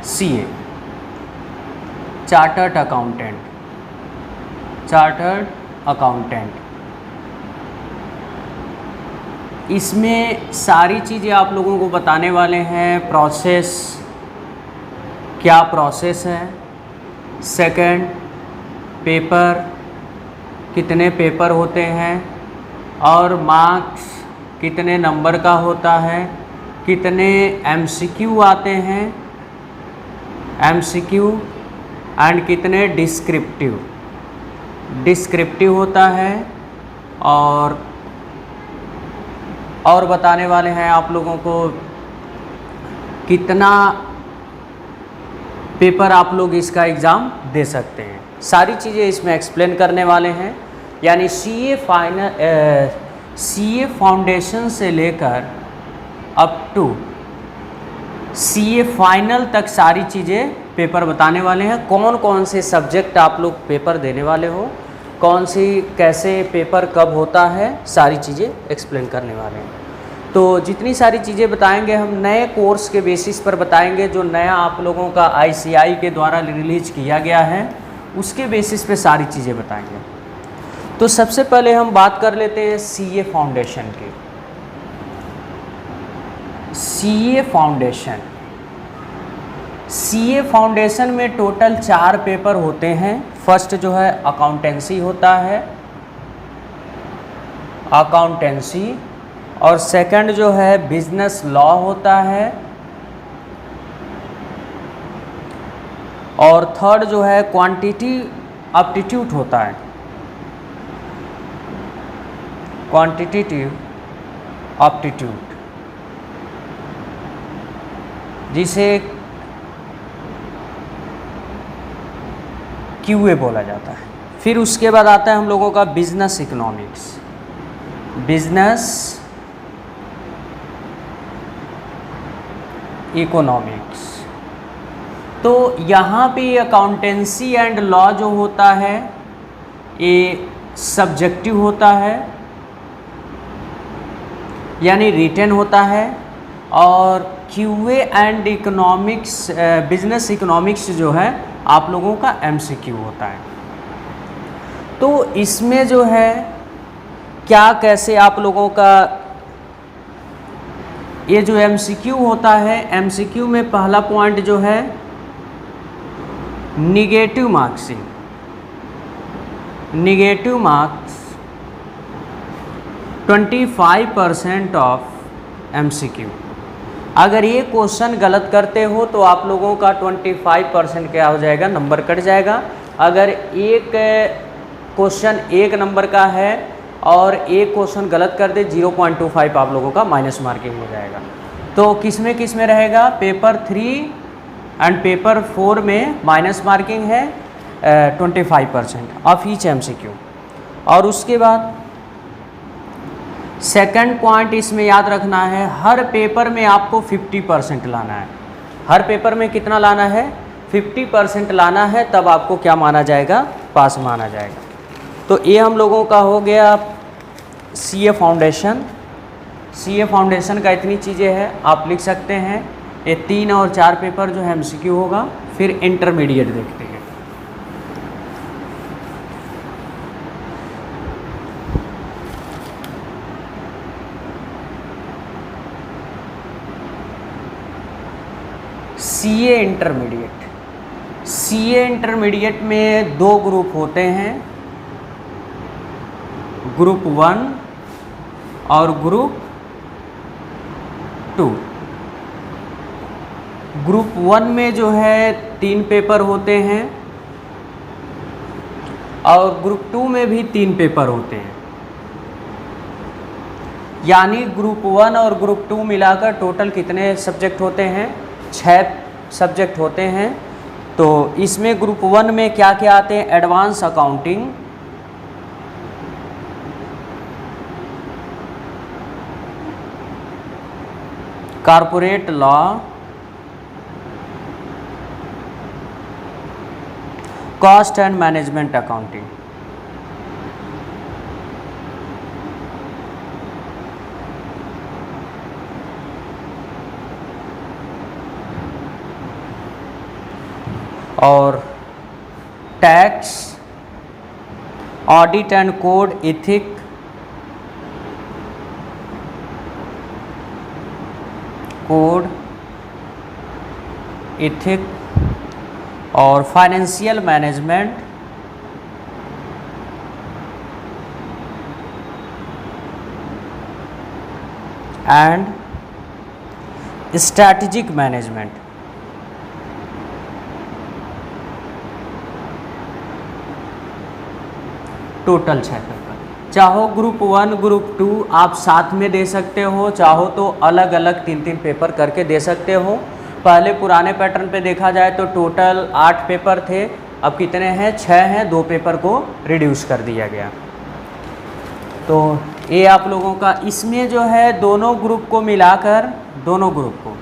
CA, chartered accountant, chartered accountant. इसमें सारी चीज़ें आप लोगों को बताने वाले हैं। प्रोसेस, क्या प्रोसेस है। सेकंड, पेपर, कितने पेपर होते हैं, और मार्क्स कितने नंबर का होता है, कितने MCQ आते हैं, MCQ, एंड कितने डिस्क्रिप्टिव होता है। और बताने वाले हैं आप लोगों को कितना पेपर आप लोग इसका एग्ज़ाम दे सकते हैं। सारी चीज़ें इसमें एक्सप्लेन करने वाले हैं। यानी CA फाउंडेशन से लेकर अप टू CA फाइनल तक सारी चीज़ें पेपर बताने वाले हैं। कौन कौन से सब्जेक्ट आप लोग पेपर देने वाले हो, कौन सी कैसे पेपर कब होता है, सारी चीज़ें एक्सप्लेन करने वाले हैं। तो जितनी सारी चीज़ें बताएंगे हम नए कोर्स के बेसिस पर बताएंगे, जो नया आप लोगों का ICI के द्वारा रिलीज किया गया है उसके बेसिस पे सारी चीज़ें बताएंगे। तो सबसे पहले हम बात कर लेते हैं CA फाउंडेशन की। CA फाउंडेशन में टोटल 4 पेपर होते हैं। फर्स्ट जो है अकाउंटेंसी होता है, अकाउंटेंसी, और सेकंड जो है बिजनेस लॉ होता है, और थर्ड जो है क्वांटिटेटिव एप्टीट्यूड होता है, क्वांटिटेटिव एप्टीट्यूड, जिसे QA बोला जाता है। फिर उसके बाद आता है हम लोगों का बिजनेस इकोनॉमिक्स, तो यहाँ पे अकाउंटेंसी एंड लॉ जो होता है ये सब्जेक्टिव होता है, यानी रिटन होता है, और QA and economics, business economics जो है आप लोगों का MCQ होता है। तो इसमें जो है क्या कैसे आप लोगों का ये जो MCQ होता है, MCQ में पहला पॉइंट जो है negative marking, negative marks 25% of MCQ। अगर ये क्वेश्चन गलत करते हो तो आप लोगों का 25% क्या हो जाएगा, नंबर कट जाएगा। अगर एक क्वेश्चन 1 नंबर का है और एक क्वेश्चन गलत कर दे 0.25 आप लोगों का माइनस मार्किंग हो जाएगा। तो किस में रहेगा, पेपर 3 एंड पेपर 4 में माइनस मार्किंग है 25% ऑफ ईच MCQ। और उसके बाद सेकंड पॉइंट इसमें याद रखना है, हर पेपर में आपको 50% लाना है। हर पेपर में कितना लाना है, 50% लाना है, तब आपको क्या माना जाएगा, पास माना जाएगा। तो ये हम लोगों का हो गया CA फाउंडेशन। CA फाउंडेशन का इतनी चीज़ें हैं आप लिख सकते हैं। ये 3 और 4 पेपर जो है MCQ होगा। फिर इंटरमीडिएट देखते हैं। CA इंटरमीडिएट में 2 ग्रुप होते हैं, ग्रुप 1 और ग्रुप 2। ग्रुप 1 में जो है 3 पेपर होते हैं और ग्रुप 2 में भी 3 पेपर होते हैं। यानी ग्रुप 1 और ग्रुप 2 मिलाकर टोटल कितने सब्जेक्ट होते हैं, 6 सब्जेक्ट होते हैं। तो इसमें ग्रुप 1 में क्या क्या आते हैं, advance accounting, corporate law, cost and management accounting. और tax, audit and code ethic, code ethic और financial management and strategic management. Total 6 पेपर, चाहो ग्रुप 1 ग्रुप 2 आप साथ में दे सकते हो, चाहो तो अलग अलग 3-3 पेपर करके दे सकते हो। पहले पुराने पैटर्न पे देखा जाए तो टोटल 8 पेपर थे, अब कितने हैं? 6 हैं, 2 पेपर को रिड्यूस कर दिया गया। तो ये आप लोगों का इसमें जो है दोनों ग्रुप को मिलाकर, दोनों ग्रुप को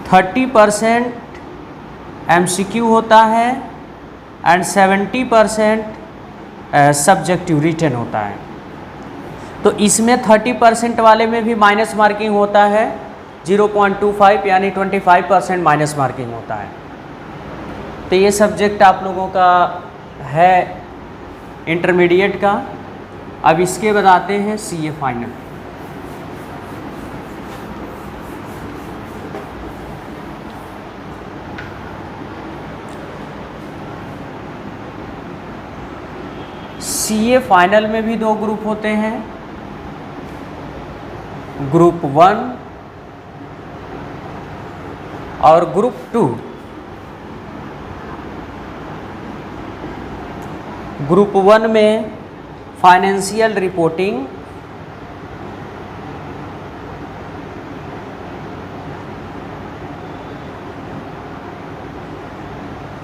30% MCQ होता है एंड 70% सब्जेक्टिव रिटन होता है। तो इसमें 30% वाले में भी माइनस मार्किंग होता है 0.25 यानी 25% माइनस मार्किंग होता है। तो ये सब्जेक्ट आप लोगों का है इंटरमीडिएट का। अब इसके बाद आते हैं CA फाइनल। CA फाइनल में भी 2 ग्रुप होते हैं, ग्रुप 1 और ग्रुप 2। ग्रुप 1 में फाइनेंशियल रिपोर्टिंग,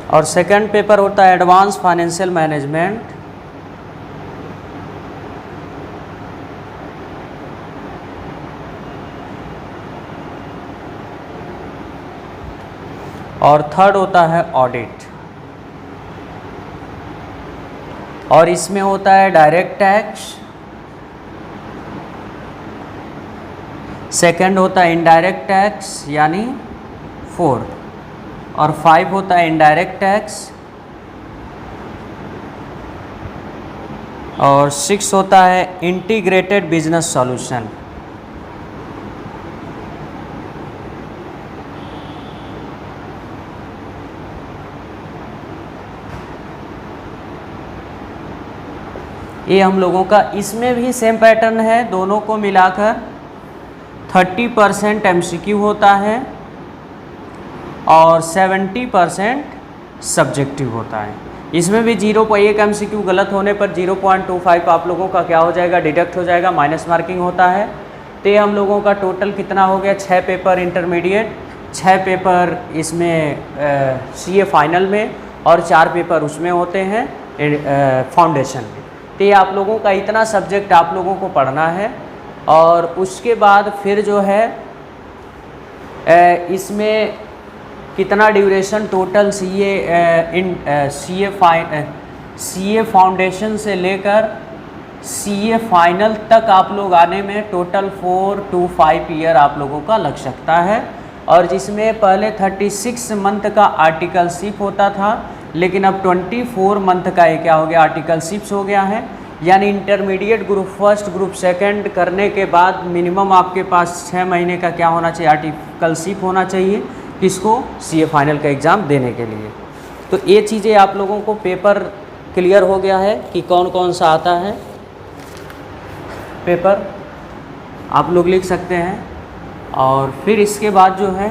और सेकंड पेपर होता है एडवांस फाइनेंशियल मैनेजमेंट, और थर्ड होता है ऑडिट। और इसमें होता है डायरेक्ट टैक्स, सेकंड होता है इनडायरेक्ट टैक्स यानी 4, और 5 होता है इनडायरेक्ट टैक्स, और 6 होता है इंटीग्रेटेड बिजनेस सॉल्यूशन। ये हम लोगों का इसमें भी सेम पैटर्न है, दोनों को मिलाकर 30% MCQ होता है और 70% सब्जेक्टिव होता है। इसमें भी 0.1 MCQ गलत होने पर 0.25 आप लोगों का क्या हो जाएगा? डिडक्ट हो जाएगा, माइनस मार्किंग होता है। तो ये हम लोगों का टोटल कितना हो गया? 6 पेपर इंटरमीडिएट, 6 पेपर इसमें CA फाइनल में, और 4 पेपर उसमें होते हैं फाउंडेशन में। तो ये आप लोगों का इतना सब्जेक्ट आप लोगों को पढ़ना है। और उसके बाद फिर जो है इसमें कितना ड्यूरेशन टोटल CA फाउंडेशन से लेकर CA फाइनल तक आप लोग आने में टोटल 4 to 5 ईयर आप लोगों का लग सकता है। और जिसमें पहले 36 मंथ का आर्टिकलशिप होता था, लेकिन अब 24 मंथ का ये क्या हो गया? आर्टिकलशिप्स हो गया है। यानी intermediate group first group second करने के बाद मिनिमम आपके पास 6 महीने का क्या होना चाहिए? आर्टिकलशिप होना चाहिए। किसको? CA फाइनल का एग्ज़ाम देने के लिए। तो ये चीज़ें आप लोगों को पेपर क्लियर हो गया है कि कौन कौन सा आता है पेपर, आप लोग लिख सकते हैं। और फिर इसके बाद जो है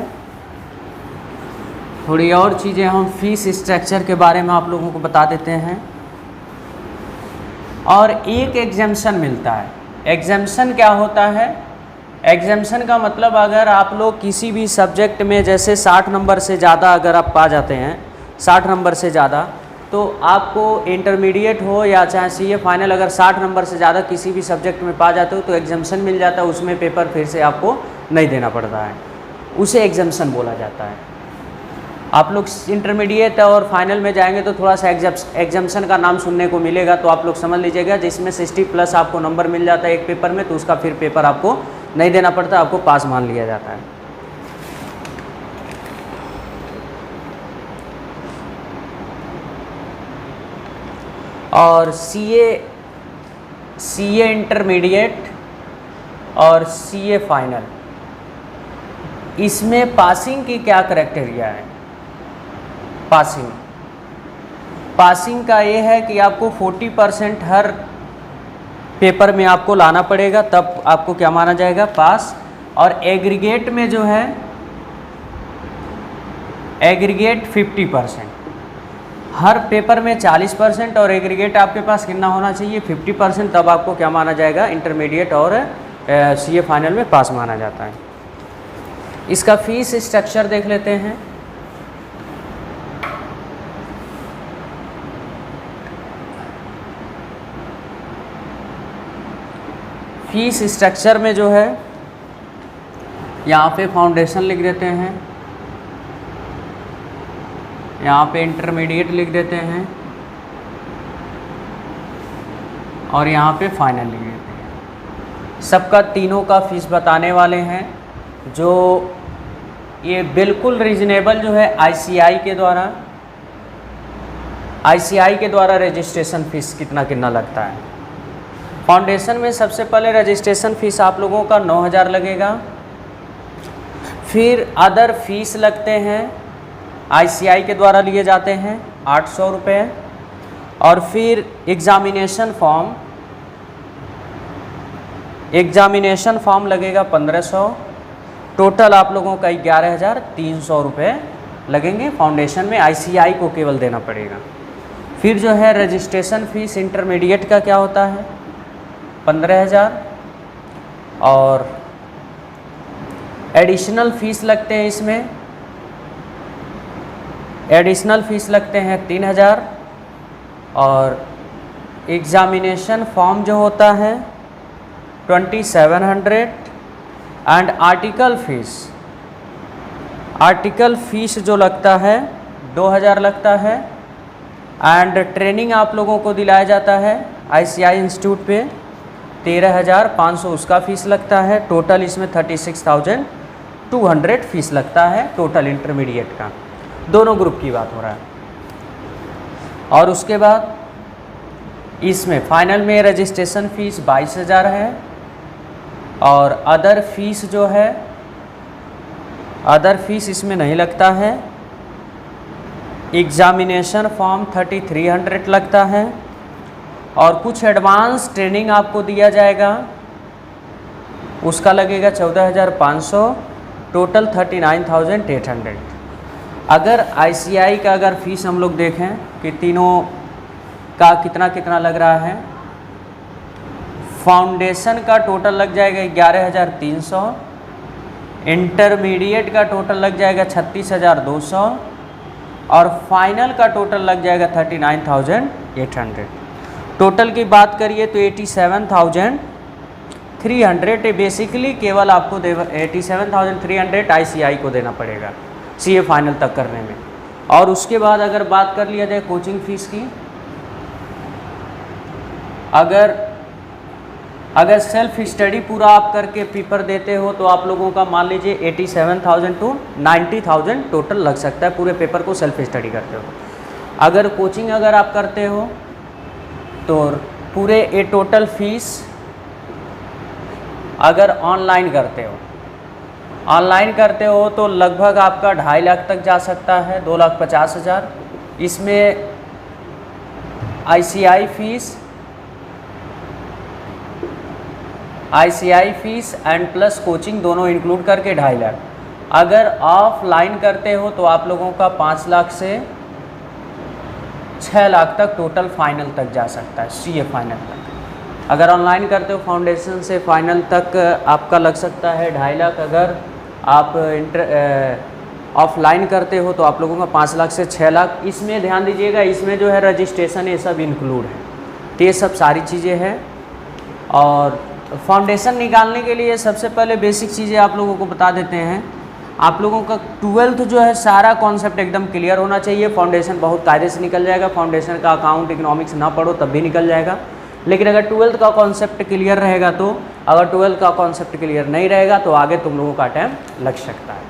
थोड़ी और चीज़ें हम फीस स्ट्रक्चर के बारे में आप लोगों को बता देते हैं। और एक एग्जाम्शन मिलता है। एग्जाम्शन क्या होता है? एग्जाम्शन का मतलब अगर आप लोग किसी भी सब्जेक्ट में जैसे 60 नंबर से ज़्यादा अगर आप पा जाते हैं, 60 नंबर से ज़्यादा, तो आपको इंटरमीडिएट हो या चाहे CA फाइनल, अगर 60 नंबर से ज़्यादा किसी भी सब्जेक्ट में पा जाते हो तो एग्जाम्शन मिल जाता है, उसमें पेपर फिर से आपको नहीं देना पड़ता है, उसे एग्जाम्शन बोला जाता है। आप लोग इंटरमीडिएट और फाइनल में जाएंगे तो थोड़ा सा एग्जाम्शन का नाम सुनने को मिलेगा, तो आप लोग समझ लीजिएगा जिसमें 60+ आपको नंबर मिल जाता है एक पेपर में, तो उसका फिर पेपर आपको नहीं देना पड़ता, आपको पास मान लिया जाता है। और CA इंटरमीडिएट और CA फाइनल, इसमें पासिंग की क्या क्राइटेरिया है? पासिंग का ये है कि आपको 40% हर पेपर में आपको लाना पड़ेगा, तब आपको क्या माना जाएगा? पास। और एग्रीगेट में जो है एग्रीगेट 50%, हर पेपर में 40% और एग्रीगेट आपके पास कितना होना चाहिए? 50%, तब आपको क्या माना जाएगा? इंटरमीडिएट और CA फाइनल में पास माना जाता है। इसका फीस स्ट्रक्चर देख लेते हैं। फीस स्ट्रक्चर में जो है यहाँ पे फाउंडेशन लिख देते हैं, यहाँ पे इंटरमीडिएट लिख देते हैं और यहाँ पे फाइनल लिख देते हैं। सबका तीनों का फीस बताने वाले हैं, जो ये बिल्कुल रीजनेबल जो है ICI के द्वारा रजिस्ट्रेशन फ़ीस कितना लगता है। फाउंडेशन में सबसे पहले रजिस्ट्रेशन फ़ीस आप लोगों का 9,000 लगेगा। फिर अदर फीस लगते हैं, ICI के द्वारा लिए जाते हैं 800 रुपये। और फिर एग्ज़ामिनेशन फॉर्म लगेगा 1500। टोटल आप लोगों का 11,300 रुपये लगेंगे। फाउंडेशन में ICI को केवल देना पड़ेगा। फिर जो है रजिस्ट्रेशन फ़ीस इंटरमीडिएट का क्या होता है? 15,000। और एडिशनल फ़ीस लगते हैं, इसमें एडिशनल फ़ीस लगते हैं 3,000। और एग्ज़ामिनेशन फॉर्म जो होता है 2700। एंड आर्टिकल फ़ीस जो लगता है 2,000 लगता है। एंड ट्रेनिंग आप लोगों को दिलाया जाता है ICI इंस्टीट्यूट पे 13,500 उसका फ़ीस लगता है। टोटल इसमें 36,200 फ़ीस लगता है टोटल इंटरमीडिएट का। दोनों ग्रुप की बात हो रहा है। और उसके बाद इसमें फाइनल में रजिस्ट्रेशन फ़ीस 22,000 है। और अदर फीस जो है, अदर फीस इसमें नहीं लगता है। एग्ज़ामिनेशन फॉर्म 3,300 लगता है। और कुछ एडवांस ट्रेनिंग आपको दिया जाएगा, उसका लगेगा 14,500। टोटल 39,800। अगर ICI का अगर फ़ीस हम लोग देखें कि तीनों का कितना लग रहा है, फाउंडेशन का टोटल लग जाएगा 11,300। इंटरमीडिएट का टोटल लग जाएगा 36,200। और फाइनल का टोटल लग जाएगा 39,800। टोटल की बात करिए तो 87,300 बेसिकली केवल आपको 87,300 ICI को देना पड़ेगा CA फाइनल तक करने में। और उसके बाद अगर बात कर लिया जाए कोचिंग फ़ीस की, अगर सेल्फ स्टडी पूरा आप करके पेपर देते हो तो आप लोगों का मान लीजिए 87,000 to 90,000 टोटल लग सकता है पूरे पेपर को सेल्फ स्टडी करते हो। अगर कोचिंग अगर आप करते हो तो पूरे ये टोटल फीस, अगर ऑनलाइन करते हो तो लगभग आपका 2.5 लाख तक जा सकता है, 2,50,000। इसमें ICI fees and plus coaching दोनों इंक्लूड करके 2.5 लाख। अगर ऑफलाइन करते हो तो आप लोगों का 5 लाख से 6 लाख तक टोटल फाइनल तक जा सकता है, CA फाइनल तक। अगर ऑनलाइन करते हो फाउंडेशन से फाइनल तक आपका लग सकता है 2.5 लाख। अगर आप ऑफलाइन करते हो तो आप लोगों का 5 लाख से 6 लाख। इसमें ध्यान दीजिएगा, इसमें जो है रजिस्ट्रेशन ये सब इंक्लूड है, तो ये सब सारी चीज़ें हैं। और फाउंडेशन निकालने के लिए सबसे पहले बेसिक चीज़ें आप लोगों को बता देते हैं। आप लोगों का 12th जो है सारा कॉन्सेप्ट एकदम क्लियर होना चाहिए। फाउंडेशन बहुत कायदे से निकल जाएगा। फाउंडेशन का अकाउंट इकोनॉमिक्स ना पढ़ो तब भी निकल जाएगा। लेकिन अगर 12th का कॉन्सेप्ट क्लियर रहेगा तो, अगर 12th का कॉन्सेप्ट क्लियर नहीं रहेगा तो आगे तुम लोगों का टाइम लग सकता है।